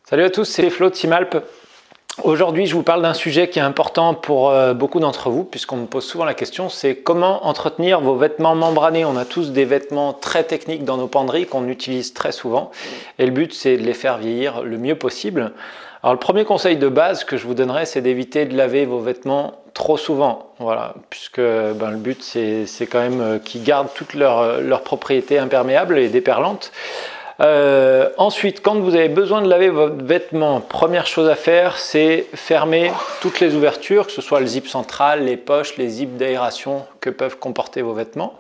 Salut à tous, c'est Flo de Simalp. Aujourd'hui, je vous parle d'un sujet qui est important pour beaucoup d'entre vous, puisqu'on me pose souvent la question, c'est comment entretenir vos vêtements membranés. On a tous des vêtements très techniques dans nos penderies qu'on utilise très souvent, et le but, c'est de les faire vieillir le mieux possible. Alors, le premier conseil de base que je vous donnerais, c'est d'éviter de laver vos vêtements trop souvent. Voilà, puisque le but, c'est quand même qu'ils gardent toutes leurs propriétés imperméables et déperlantes. Ensuite, quand vous avez besoin de laver votre vêtement, première chose à faire, c'est fermer toutes les ouvertures, que ce soit le zip central, les poches, les zips d'aération que peuvent comporter vos vêtements.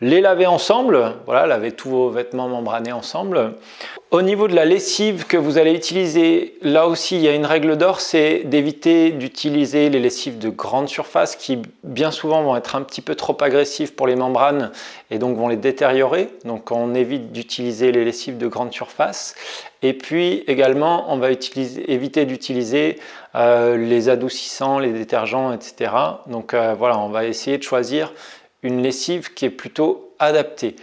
Les laver ensemble, voilà, lavez tous vos vêtements membranés ensemble. Au niveau de la lessive que vous allez utiliser, là aussi il y a une règle d'or, c'est d'éviter d'utiliser les lessives de grande surface qui bien souvent vont être un petit peu trop agressives pour les membranes et donc vont les détériorer. Donc on évite d'utiliser les lessives de grande surface. Et puis également on va éviter d'utiliser les adoucissants, les détergents, etc. Donc voilà, on va essayer de choisir une lessive qui est plutôt adaptée.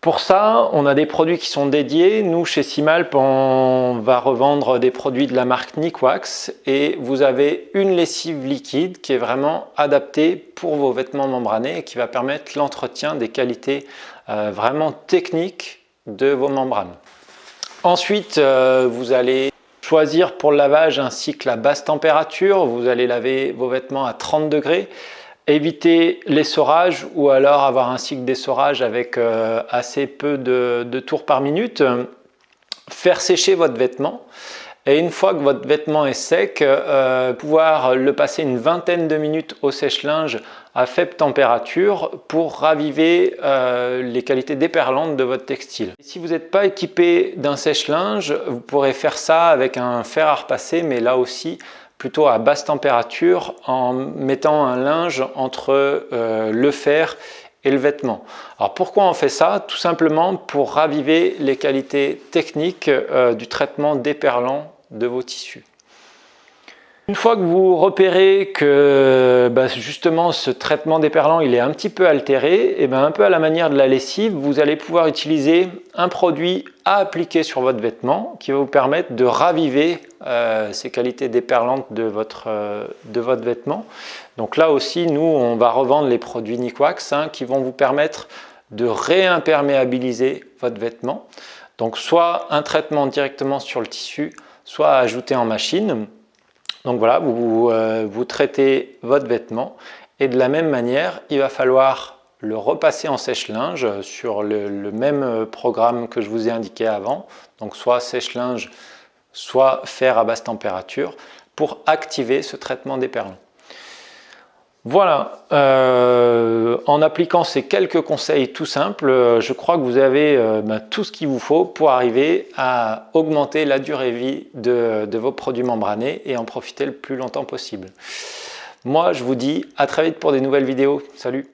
Pour ça, on a des produits qui sont dédiés. Nous, chez Simalp, on va revendre des produits de la marque Nikwax et vous avez une lessive liquide qui est vraiment adaptée pour vos vêtements membranés et qui va permettre l'entretien des qualités vraiment techniques de vos membranes. Ensuite, vous allez choisir pour le lavage un cycle à basse température. Vous allez laver vos vêtements à 30 degrés. Éviter l'essorage ou alors avoir un cycle d'essorage avec assez peu de tours par minute. Faire sécher votre vêtement et une fois que votre vêtement est sec, pouvoir le passer une vingtaine de minutes au sèche-linge à faible température pour raviver les qualités déperlantes de votre textile. Si vous n'êtes pas équipé d'un sèche-linge, vous pourrez faire ça avec un fer à repasser, mais là aussi plutôt à basse température en mettant un linge entre le fer et le vêtement. Alors pourquoi on fait ça? Tout simplement pour raviver les qualités techniques du traitement déperlant de vos tissus. Une fois que vous repérez que justement ce traitement déperlant il est un petit peu altéré, et un peu à la manière de la lessive, vous allez pouvoir utiliser un produit à appliquer sur votre vêtement qui va vous permettre de raviver ces qualités déperlantes de votre vêtement. Donc là aussi, nous, on va revendre les produits Nikwax qui vont vous permettre de réimperméabiliser votre vêtement. Donc soit un traitement directement sur le tissu, soit ajouté en machine. Donc voilà, vous traitez votre vêtement et de la même manière, il va falloir le repasser en sèche-linge sur le même programme que je vous ai indiqué avant. Donc soit sèche-linge, soit fer à basse température pour activer ce traitement déperlant. Voilà, en appliquant ces quelques conseils tout simples, je crois que vous avez tout ce qu'il vous faut pour arriver à augmenter la durée de vie de vos produits membranés et en profiter le plus longtemps possible. Moi, je vous dis à très vite pour des nouvelles vidéos. Salut!